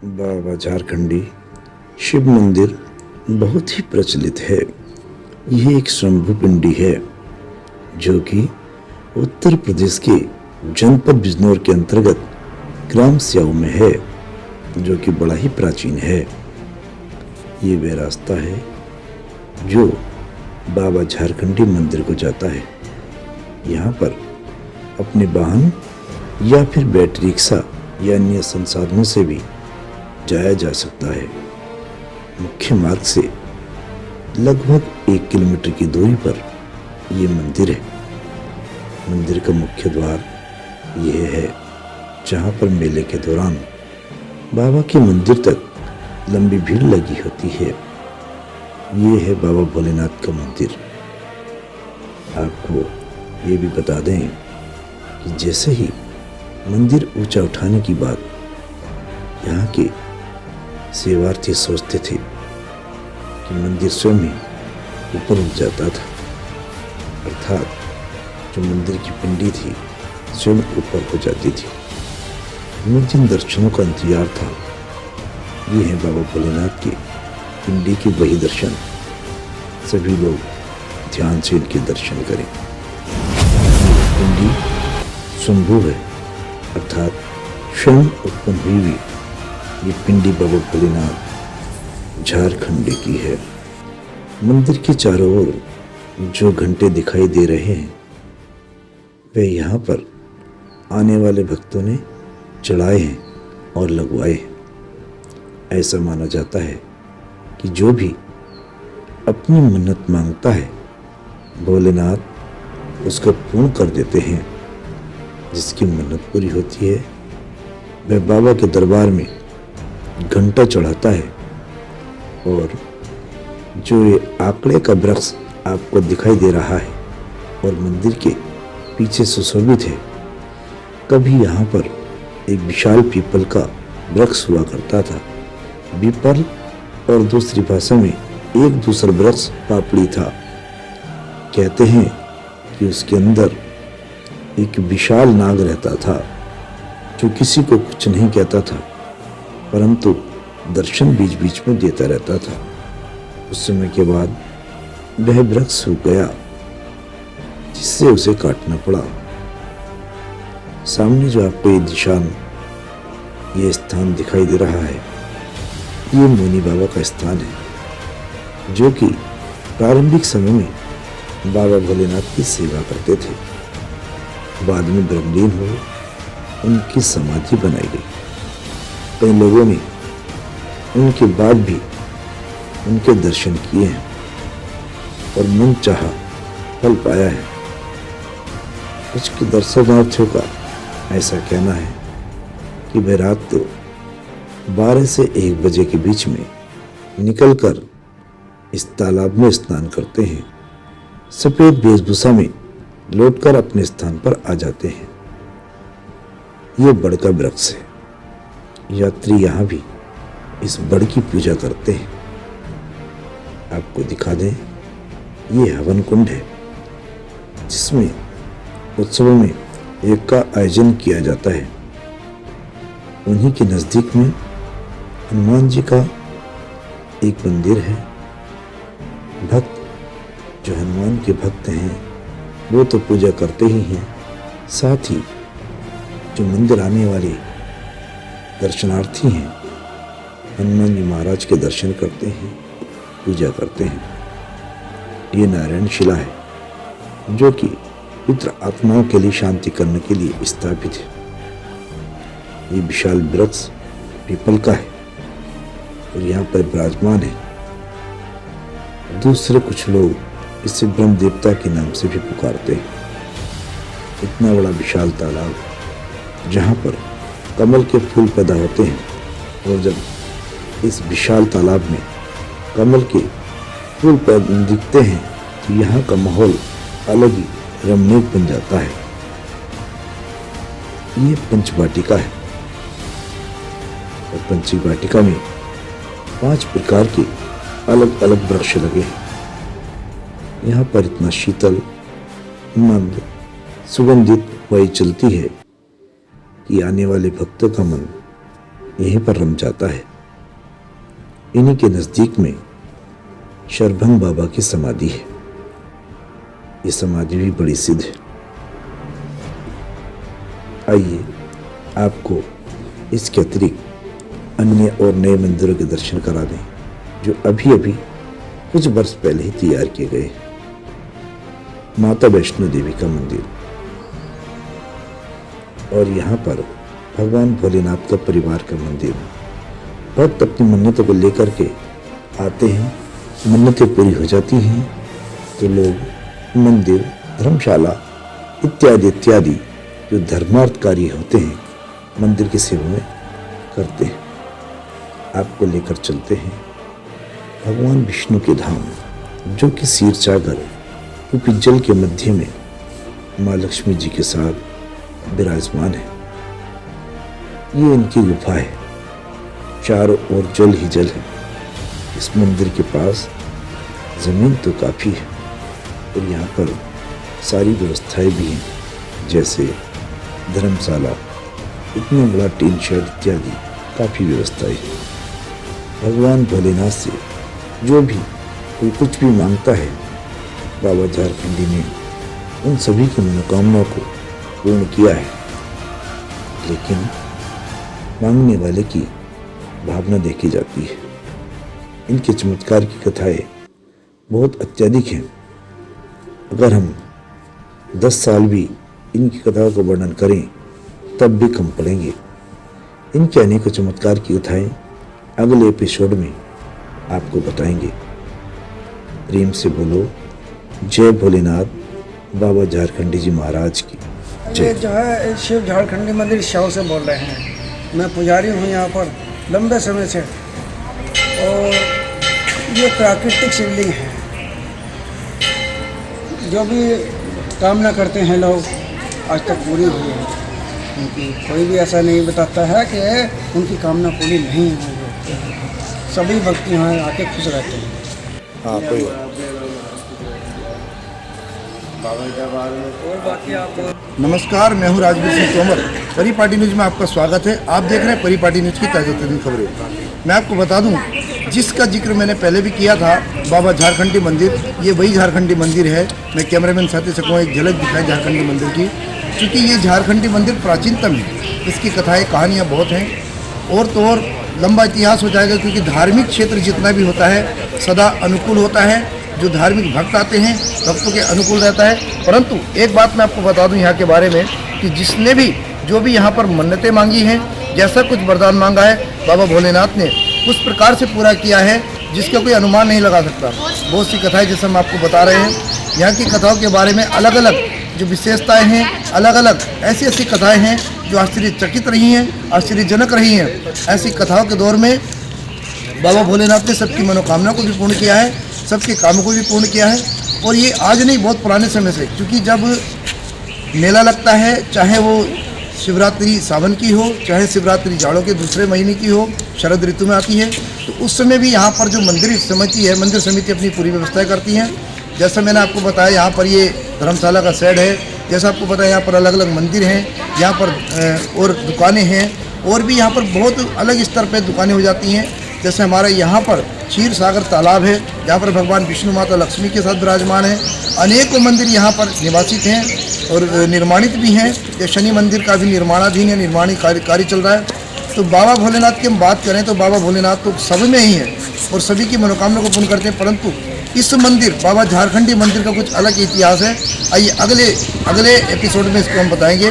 बाबा झारखंडी शिव मंदिर बहुत ही प्रचलित है। यह एक शंभु पिंडी है जो कि उत्तर प्रदेश के जनपद बिजनौर के अंतर्गत ग्राम स्याऊ में है, जो कि बड़ा ही प्राचीन है। ये वह रास्ता है जो बाबा झारखंडी मंदिर को जाता है। यहाँ पर अपने वाहन या फिर बैटरी रिक्शा या अन्य संसाधनों से भी जाया जा सकता है। मुख्य मार्ग से लगभग 1 किलोमीटर की दूरी पर यह मंदिर है। मंदिर का मुख्य द्वार यह है, जहाँ पर मेले के दौरान बाबा के मंदिर तक लंबी भीड़ लगी होती है। ये है बाबा भोलेनाथ का मंदिर। आपको ये भी बता दें कि जैसे ही मंदिर ऊंचा उठाने की बात यहाँ के सेवार्थी सोचते थे कि मंदिर स्वयं ही ऊपर उठ जाता था, अर्थात जो मंदिर की पिंडी थी स्वयं ऊपर हो जाती थी। हमें जिन दर्शनों का इंतजार था, ये है बाबा भोलेनाथ की पिंडी के वही दर्शन। सभी लोग ध्यान से इनके दर्शन करें। पिंडी शंभु है, अर्थात स्वयं उत्पन्न हुई हुई ये पिंडी बाबा भोलेनाथ झारखंड की है। मंदिर के चारों ओर जो घंटे दिखाई दे रहे हैं, वे यहाँ पर आने वाले भक्तों ने चढ़ाए हैं और लगवाए हैं। ऐसा माना जाता है कि जो भी अपनी मन्नत मांगता है, भोलेनाथ उसको पूर्ण कर देते हैं। जिसकी मन्नत पूरी होती है वह बाबा के दरबार में घंटा चढ़ाता है। और जो ये आंकड़े का वृक्ष आपको दिखाई दे रहा है और मंदिर के पीछे सुशोभित है, कभी यहाँ पर एक विशाल पीपल का वृक्ष हुआ करता था। पीपल और दूसरी भाषा में एक दूसरा वृक्ष पापड़ी था। कहते हैं कि उसके अंदर एक विशाल नाग रहता था जो किसी को कुछ नहीं कहता था, परंतु दर्शन बीच बीच में देता रहता था। उस समय के बाद वह वृक्ष सूख गया, जिससे उसे काटना पड़ा। सामने जो आपको ये स्थान दिखाई दे रहा है, ये मुनि बाबा का स्थान है, जो कि प्रारंभिक समय में बाबा भोलेनाथ की सेवा करते थे। बाद में ब्रह्मलीन हुए, उनकी समाधि बनाई गई। कई लोगों ने उनके बाद भी उनके दर्शन किए हैं और मन चाहा फल पाया है। कुछ के दर्शनार्थियों का ऐसा कहना है कि वे रात को 12 से 1 बजे के बीच में निकलकर इस तालाब में स्नान करते हैं। सफेद वेशभूषा में लौटकर अपने स्थान पर आ जाते हैं। ये बड़ का वृक्ष है। यात्री यहाँ भी इस बड़ की पूजा करते हैं। आपको दिखा दें, ये हवन कुंड है, जिसमें उत्सवों में एक का आयोजन किया जाता है। उन्हीं के नजदीक में हनुमान जी का एक मंदिर है। भक्त जो हनुमान के भक्त हैं वो तो पूजा करते ही हैं, साथ ही जो मंदिर आने वाले दर्शनार्थी हैं हनुमान जी महाराज के दर्शन करते हैं, पूजा करते हैं। ये नारायण शिला है, जो कि पितृ आत्माओं के लिए शांति करने के लिए स्थापित है। ये विशाल वृक्ष पीपल का है और यहाँ पर विराजमान है। दूसरे कुछ लोग इसे ब्रह्म देवता के नाम से भी पुकारते हैं। इतना बड़ा विशाल तालाब, जहाँ पर कमल के फूल पैदा होते हैं, और जब इस विशाल तालाब में कमल के फूल पैदा दिखते हैं तो यहाँ का माहौल अलग ही रमणीक बन जाता है। ये पंचवाटिका है और पंचवाटिका में 5 प्रकार के अलग अलग वृक्ष लगे हैं। यहाँ पर इतना शीतल, मंद, सुगंधित वायु चलती है कि आने वाले भक्तों का मन यहीं पर रम जाता है। इन्हीं के नज़दीक में शरभंग बाबा की समाधि है। ये समाधि भी बड़ी सिद्ध है। आइए आपको इसके अतिरिक्त अन्य और नए मंदिरों के दर्शन करा दें जो अभी अभी कुछ वर्ष पहले ही तैयार किए गए। माता वैष्णो देवी का मंदिर, और यहाँ पर भगवान भोलेनाथ का परिवार का मंदिर। भक्त अपनी मन्नतों को लेकर के आते हैं, मन्नतें पूरी हो जाती हैं तो लोग मंदिर, धर्मशाला इत्यादि इत्यादि जो धर्मार्थ कार्य होते हैं मंदिर की सेवा में करते हैं। आपको लेकर चलते हैं भगवान विष्णु के धाम, जो कि क्षीरसागर रूपी जल के मध्य में माँ लक्ष्मी जी के साथ विराजमान है। ये इनकी गुफा है, चारों ओर जल ही जल है। इस मंदिर के पास जमीन तो काफी है और यहाँ पर सारी व्यवस्थाएं भी हैं, जैसे धर्मशाला, इतना बड़ा टीन शेड इत्यादि काफी व्यवस्थाएं हैं। भगवान भोलेनाथ से जो भी कोई कुछ भी मांगता है, बाबा झारखंडी ने उन सभी की मनोकामनाओं को पूर्ण किया है। लेकिन मांगने वाले की भावना देखी जाती है। इनके चमत्कार की कथाएं बहुत अत्यधिक हैं। अगर हम 10 साल भी इनकी कथाओं का वर्णन करें तब भी कम पड़ेंगे। इनके अनेक चमत्कार की कथाएं अगले एपिसोड में आपको बताएंगे। प्रेम से बोलो जय भोलेनाथ, बाबा झारखंडी जी महाराज की ये जो है शिव झारखंडी मंदिर शाव से बोल रहे हैं। मैं पुजारी हूँ यहाँ पर लंबे समय से, और ये प्राकृतिक शिवलिंग है। जो भी कामना करते हैं लोग आज तक पूरी हुई है उनकी। कोई भी ऐसा नहीं बताता है कि उनकी कामना पूरी नहीं हुई है। सभी भक्त यहाँ आके खुश रहते हैं। हाँ, कोई और बाकी आप नमस्कार, मैं हूं राजवीर सिंह तोमर। परी पार्टी न्यूज़ में आपका स्वागत है। आप देख रहे हैं परी पार्टी न्यूज़ की ताज़ा तरीन खबरें। मैं आपको बता दूं, जिसका जिक्र मैंने पहले भी किया था, बाबा झारखंडी मंदिर, ये वही झारखंडी मंदिर है। मैं कैमरामैन साथी से कहूँ एक झलक दिखाएं झारखंडी मंदिर की, क्योंकि ये झारखंडी मंदिर प्राचीनतम है। इसकी कथाएँ कहानियाँ बहुत हैं और तो और लंबा इतिहास हो जाएगा, क्योंकि धार्मिक क्षेत्र जितना भी होता है सदा अनुकूल होता है। जो धार्मिक भक्त आते हैं भक्तों के अनुकूल रहता है। परंतु एक बात मैं आपको बता दूं यहाँ के बारे में कि जिसने भी जो भी यहाँ पर मन्नतें मांगी हैं, जैसा कुछ वरदान मांगा है, बाबा भोलेनाथ ने उस प्रकार से पूरा किया है जिसका कोई अनुमान नहीं लगा सकता। बहुत सी कथाएं जैसे हम आपको बता रहे हैं, यहाँ की कथाओं के बारे में अलग अलग जो विशेषताएँ हैं, अलग अलग ऐसी ऐसी कथाएँ हैं जो आश्चर्यचकित रही हैं, आश्चर्यजनक रही हैं। ऐसी कथाओं के दौर में बाबा भोलेनाथ ने सबकी मनोकामना को भी पूर्ण किया है, सबके कामों को भी पूर्ण किया है। और ये आज नहीं, बहुत पुराने समय से, क्योंकि जब मेला लगता है, चाहे वो शिवरात्रि सावन की हो, चाहे शिवरात्रि जाड़ों के दूसरे महीने की हो, शरद ऋतु में आती है, तो उस समय भी यहाँ पर जो मंदिर समिति है, मंदिर समिति अपनी पूरी व्यवस्था करती है। जैसा मैंने आपको बताया, यहाँ पर ये धर्मशाला का शेड है। जैसा आपको पता है, यहाँ पर अलग अलग मंदिर हैं, यहाँ पर और दुकानें हैं, और भी यहाँ पर बहुत अलग स्तर पर दुकानें हो जाती हैं। जैसे हमारे यहाँ पर क्षीर सागर तालाब है, जहाँ पर भगवान विष्णु माता लक्ष्मी के साथ विराजमान है। अनेकों मंदिर यहाँ पर निवासित हैं और निर्माणित भी हैं। ये शनि मंदिर का भी निर्माणाधीन है, निर्माणी कार्य चल रहा है। तो बाबा भोलेनाथ की हम बात करें तो बाबा भोलेनाथ तो सब में ही है और सभी की मनोकामना को पूर्ण करते हैं। परंतु इस मंदिर बाबा झारखंडी मंदिर का कुछ अलग इतिहास है। आइए अगले एपिसोड में इसको हम बताएंगे।